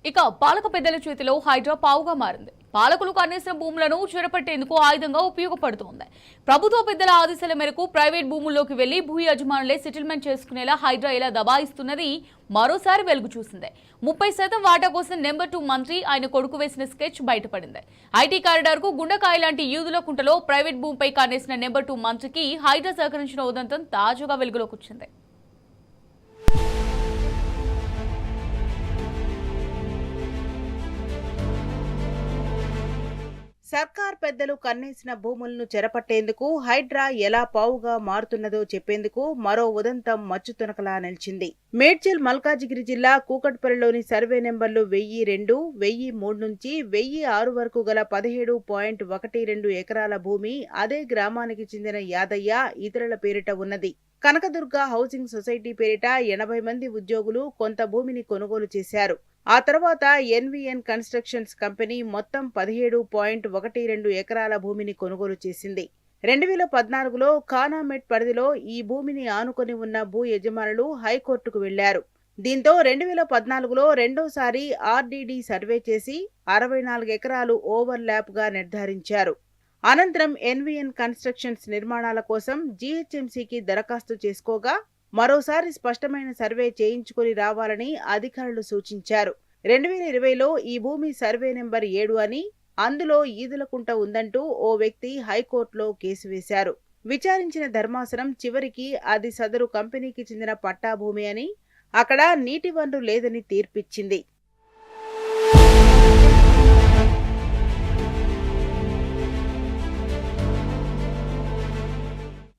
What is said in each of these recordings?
ఇక పాలక పెద్దల చేతిలో హైడ్రా పావుగా మారింది. పాలకులు కన్నేసిన భూములను చెరపట్టేందుకు ఆయుధంగా ఉపయోగపడుతోంది. ప్రభుత్వ పెద్దల ఆదేశాల మేరకు ప్రైవేట్ భూముల్లోకి వెళ్లి భూ యజమానులే సెటిల్మెంట్ చేసుకునేలా హైడ్రా ఇలా దబాయిస్తున్నది మరోసారి వెలుగు చూసింది. 30% వాటా కోసం నెంబర్ 2 మంత్రి ఆయన కొడుకు వేసిన స్కెచ్ బయటపడింది. ఐటీ కారిడార్ కు గుండకాయ లాంటి యూదుల కుంటలో ప్రైవేట్ భూమిపై కన్నేసిన నెంబర్ 2 మంత్రికి హైడ్రా సహకరించిన ఉదంతం తాజాగా వెలుగులోకి వచ్చింది. సర్కార్ పెద్దలు కన్నేసిన భూములను చెరపట్టేందుకు హైడ్రా ఎలా పావుగా మారుతున్నదో చెప్పేందుకు మరో ఉదంతం మచ్చుతునకలా నిలిచింది. మేడ్చల్ మల్కాజిగిరి జిల్లా కూకట్పల్లిలోని సర్వే నెంబర్లు 1002, 1003 నుంచి 1006 వరకు గల 17.12 ఎకరాల భూమి అదే గ్రామానికి చెందిన యాదయ్య ఇతరుల పేరిట ఉన్నది. కనకదుర్గ హౌసింగ్ సొసైటీ పేరిట 80 మంది ఉద్యోగులు కొంత భూమిని కొనుగోలు చేశారు. ఆ తర్వాత ఎన్వీఎన్ కన్స్ట్రక్షన్స్ కంపెనీ మొత్తం 17.12 ఎకరాల భూమిని కొనుగోలు చేసింది. 2014లో ఖానామెట్ పరిధిలో ఈ భూమిని ఆనుకొని ఉన్న భూ యజమానులు హైకోర్టుకు వెళ్లారు. దీంతో 2014లో రెండోసారి ఆర్డీడీ సర్వే చేసి 64 ఎకరాలు ఓవర్ ల్యాప్ గా నిర్ధారించారు. అనంతరం ఎన్వీఎన్ కన్స్ట్రక్షన్స్ నిర్మాణాల కోసం జీహెచ్ఎంసీకి దరఖాస్తు చేసుకోగా మరోసారి స్పష్టమైన సర్వే చేయించుకుని రావాలని అధికారులు సూచించారు. 2020లో ఈ భూమి సర్వే నెంబర్ 7 అని, అందులో ఈదులకుంట ఉందంటూ ఓ వ్యక్తి హైకోర్టులో కేసు వేశారు. విచారించిన ధర్మాసనం చివరికి అది సదరు కంపెనీకి చెందిన పట్టా భూమి అని, అక్కడ నీటి వనరు లేదని తీర్పిచ్చింది.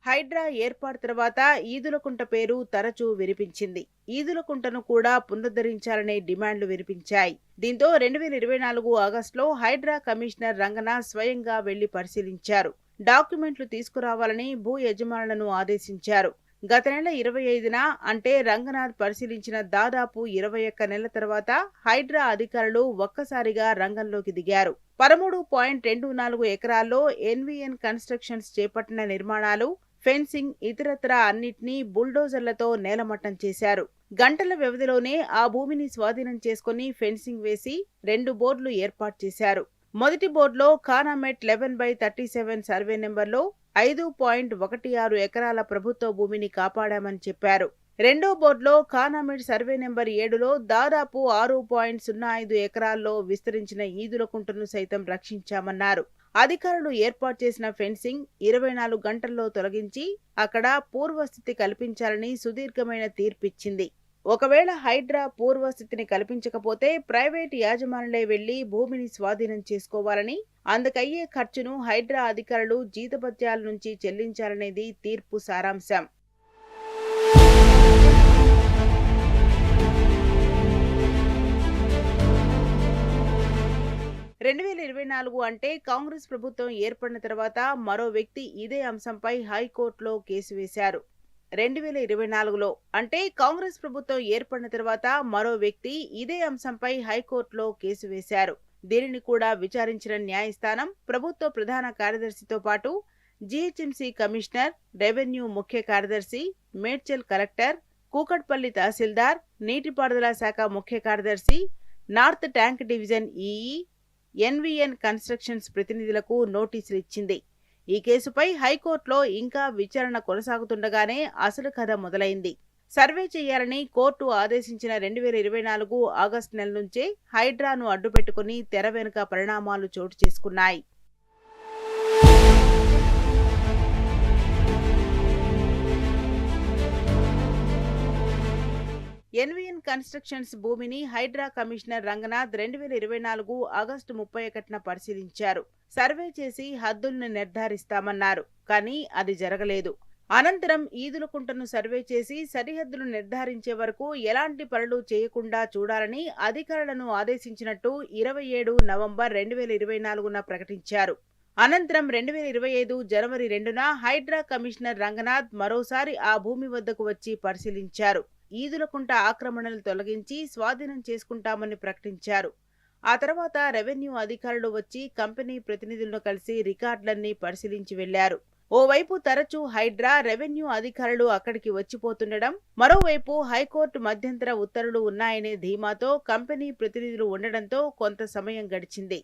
హైడ్రా ఏర్పాటు తర్వాత ఈదులకుంట పేరు తరచూ వినిపించింది. ఈదులకుంటను కూడా పునరుద్ధరించాలనే డిమాండ్లు వినిపించాయి. దీంతో 2024 ఆగస్టులో హైడ్రా కమిషనర్ రంగనాథ్ స్వయంగా వెళ్లి పరిశీలించారు. డాక్యుమెంట్లు తీసుకురావాలని భూ యజమానులను ఆదేశించారు. గత నెల 25న అంటే రంగనాథ్ పరిశీలించిన దాదాపు 21 నెలల తర్వాత హైడ్రా అధికారులు ఒక్కసారిగా రంగంలోకి దిగారు. 13.24 ఎకరాల్లో ఎన్వీఎన్ కన్స్ట్రక్షన్స్ చేపట్టిన నిర్మాణాలు, ఫెన్సింగ్, ఇతరత్రా అన్నిటినీ బుల్డోజర్లతో నేలమట్టం చేశారు. గంటల వ్యవధిలోనే ఆ భూమిని స్వాధీనం చేసుకుని ఫెన్సింగ్ వేసి 2 బోర్డులు ఏర్పాటు చేశారు. మొదటి బోర్డులో ఖానామెట్ 11/37 సర్వే నెంబర్లో 5.16 ఎకరాల ప్రభుత్వ భూమిని కాపాడామని చెప్పారు. రెండో బోర్డులో ఖానామెట్ సర్వే నెంబర్ 7లో దాదాపు 6.05 ఎకరాల్లో విస్తరించిన ఈదులకుంటను సైతం రక్షించామన్నారు. అధికారులు ఏర్పాటు చేసిన ఫెన్సింగ్ 24 గంటల్లో తొలగించి అక్కడ పూర్వస్థితి కల్పించాలని సుదీర్ఘమైన తీర్పిచ్చింది. ఒకవేళ హైడ్రా పూర్వస్థితిని కల్పించకపోతే ప్రైవేట్ యాజమానులే వెళ్లి భూమిని స్వాధీనం చేసుకోవాలని, అందుకయ్యే ఖర్చును హైడ్రా అధికారులు జీతభత్యాల నుంచి చెల్లించాలనేది తీర్పు సారాంశం. 2024 అంటే కాంగ్రెస్ ప్రభుత్వం ఏర్పడిన తర్వాత మరో వ్యక్తి ఇదే అంశంపై హైకోర్టులో కేసు వేశారు. 2024లో అంటే కాంగ్రెస్ ప్రభుత్వం ఏర్పడిన తర్వాత మరో వ్యక్తి ఇదే అంశంపై హైకోర్టులో కేసు వేశారు. దీనిని కూడా విచారించిన న్యాయస్థానం ప్రభుత్వ ప్రధాన కార్యదర్శితో పాటు జీహెచ్ఎంసీ కమిషనర్, రెవెన్యూ ముఖ్య కార్యదర్శి, మేడ్చల్ కలెక్టర్, కూకట్పల్లి తహసీల్దార్, నీటిపారుదల శాఖ ముఖ్య కార్యదర్శి, north tank division EE, NVN constructions ప్రతినిధులకు నోటీసులు ఇచ్చింది. ఈ కేసుపై హైకోర్టులో ఇంకా విచారణ కొనసాగుతుండగానే అసలు కథ మొదలైంది. సర్వే చేయాలని కోర్టు ఆదేశించిన 2024 ఆగస్టు నెల నుంచే హైడ్రాను అడ్డుపెట్టుకుని తెర వెనుక పరిణామాలు చోటు చేసుకున్నాయి. ఎన్వీఎన్ కన్స్ట్రక్షన్స్ భూమిని హైడ్రా కమిషనర్ రంగనాథ్ 2024 ఆగస్టు 31న పరిశీలించారు. సర్వే చేసి హద్దుల్ని నిర్ధారిస్తామన్నారు. కానీ అది జరగలేదు. అనంతరం ఈదులకుంటను సర్వే చేసి సరిహద్దులు నిర్ధారించే వరకు ఎలాంటి పనులు చేయకుండా చూడాలని అధికారులను ఆదేశించినట్టు 27 నవంబర్ 2024న ప్రకటించారు. అనంతరం 2025 జనవరి 2న హైడ్రా కమిషనర్ రంగనాథ్ మరోసారి ఆ భూమి వద్దకు వచ్చి పరిశీలించారు. ఈదులకుంట ఆక్రమణలు తొలగించి స్వాధీనం చేసుకుంటామని ప్రకటించారు. ఆ తర్వాత రెవెన్యూ అధికారులు వచ్చి కంపెనీ ప్రతినిధులను కలిసి రికార్డులన్నీ పరిశీలించి వెళ్లారు. ఓవైపు తరచూ హైడ్రా, రెవెన్యూ అధికారులు అక్కడికి వచ్చిపోతుండడం, మరోవైపు హైకోర్టు మధ్యంతర ఉత్తర్వులు ఉన్నాయనే ధీమాతో కంపెనీ ప్రతినిధులు ఉండడంతో కొంత సమయం గడిచింది.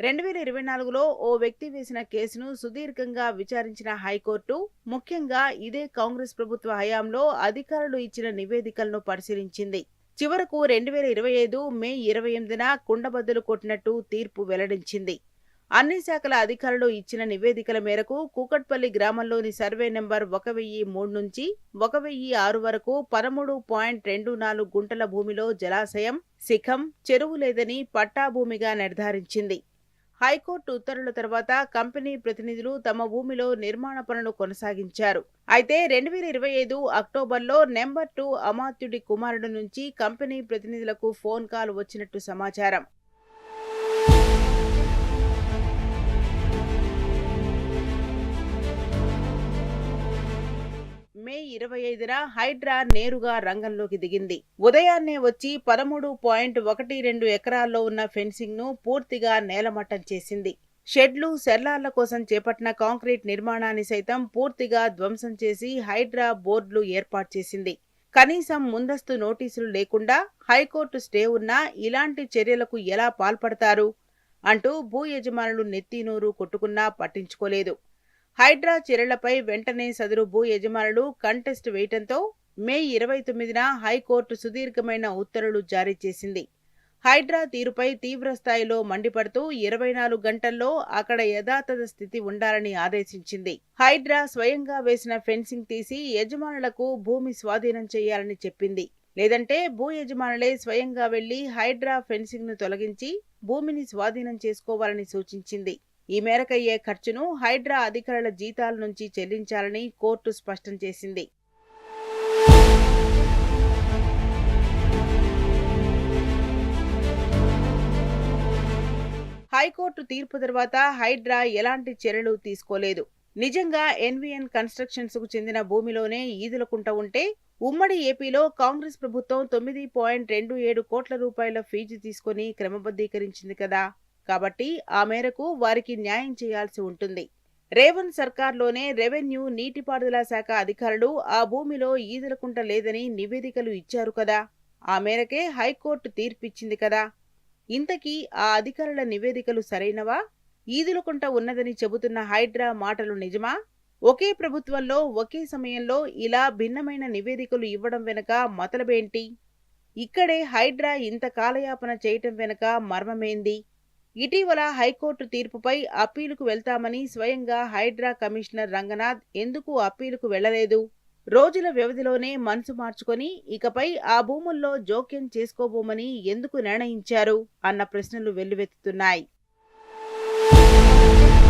2024లో ఓ వ్యక్తి వేసిన కేసును సుదీర్ఘంగా విచారించిన హైకోర్టు ముఖ్యంగా ఇదే కాంగ్రెస్ ప్రభుత్వ హయాంలో అధికారులు ఇచ్చిన నివేదికలను పరిశీలించింది. చివరకు 2025 మే 28న కుండబద్దలు కొట్టినట్టు తీర్పు వెల్లడించింది. అన్ని శాఖల అధికారులు ఇచ్చిన నివేదికల మేరకు కూకట్పల్లి గ్రామంలోని సర్వే నెంబర్ 1003 నుంచి 1006 వరకు 13.24 గుంటల భూమిలో జలాశయం, శిఖం, చెరువు లేదని పట్టాభూమిగా నిర్ధారించింది. హైకోర్టు ఉత్తర్వుల తర్వాత కంపెనీ ప్రతినిధులు తమ భూమిలో నిర్మాణ పనులు కొనసాగించారు. అయితే 2025 అక్టోబర్లో నెంబర్ 2 అమాత్యుడి కుమారుడు నుంచి కంపెనీ ప్రతినిధులకు ఫోన్ కాల్ వచ్చినట్టు సమాచారం. మే 25న హైడ్రా నేరుగా రంగంలోకి దిగింది. ఉదయాన్నే వచ్చి 13.12 ఎకరాల్లో ఉన్న ఫెన్సింగ్ ను పూర్తిగా నేలమట్టం చేసింది. షెడ్లు, సెల్లార్ల కోసం చేపట్టిన కాంక్రీట్ నిర్మాణాన్ని సైతం పూర్తిగా ధ్వంసం చేసి హైడ్రా బోర్డులు ఏర్పాటు చేసింది. కనీసం ముందస్తు నోటీసులు లేకుండా హైకోర్టు స్టే ఉన్నా ఇలాంటి చర్యలకు ఎలా పాల్పడతారు అంటూ భూ యజమానులు నెత్తినోరు కొట్టుకున్నా పట్టించుకోలేదు. హైడ్రా చర్యలపై వెంటనే సదరు భూ యజమానులు కంటెస్ట్ వేయటంతో మే 29న హైకోర్టు సుదీర్ఘమైన ఉత్తర్వులు జారీ చేసింది. హైడ్రా తీరుపై తీవ్ర స్థాయిలో మండిపడుతూ 24 గంటల్లో అక్కడ యథాతథ స్థితి ఉండాలని ఆదేశించింది. హైడ్రా స్వయంగా వేసిన ఫెన్సింగ్ తీసి యజమానులకు భూమి స్వాధీనం చేయాలని చెప్పింది. లేదంటే భూ యజమానులే స్వయంగా వెళ్లి హైడ్రా ఫెన్సింగ్ ను తొలగించి భూమిని స్వాధీనం చేసుకోవాలని సూచించింది. ఈ మేరకయ్యే ఖర్చును హైడ్రా అధికారుల జీతాల నుంచి చెల్లించాలని కోర్టు స్పష్టం చేసింది. హైకోర్టు తీర్పు తర్వాత హైడ్రా ఎలాంటి చర్యలు తీసుకోలేదు. నిజంగా ఎన్వీఎన్ కన్స్ట్రక్షన్స్ కు చెందిన భూమిలోనే ఈదులకుంట ఉంటే ఉమ్మడి ఏపీలో కాంగ్రెస్ ప్రభుత్వం 9.27 కోట్ల రూపాయల ఫీజు తీసుకుని క్రమబద్ధీకరించింది కదా. కాబట్టి ఆ మేరకు వారికి న్యాయం చేయాల్సి ఉంటుంది. రేవంత్ సర్కార్లోనే రెవెన్యూ, నీటిపారుదల శాఖ అధికారులు ఆ భూమిలో ఈదులకుంట లేదని నివేదికలు ఇచ్చారు కదా. ఆ మేరకే హైకోర్టు తీర్పిచ్చింది కదా. ఇంతకీ ఆ అధికారుల నివేదికలు సరైనవా? ఈదులకుంట ఉన్నదని చెబుతున్న హైడ్రా మాటలు నిజమా? ఒకే ప్రభుత్వంలో ఒకే సమయంలో ఇలా భిన్నమైన నివేదికలు ఇవ్వడం వెనుక మతలబేంటి? ఇక్కడే హైడ్రా ఇంత కాలయాపన చేయటం వెనుక మర్మమేంది? ఇటీవల హైకోర్టు తీర్పుపై అప్పీలుకు వెళ్తామని స్వయంగా హైడ్రా కమిషనర్ రంగనాథ్ ఎందుకు అప్పీలుకు వెళ్లలేదు? రోజుల వ్యవధిలోనే మనసు మార్చుకొని ఇకపై ఆ భూముల్లో జోక్యం చేసుకోబోమని ఎందుకు నిర్ణయించారు అన్న ప్రశ్నలు వెల్లువెత్తుతున్నాయి.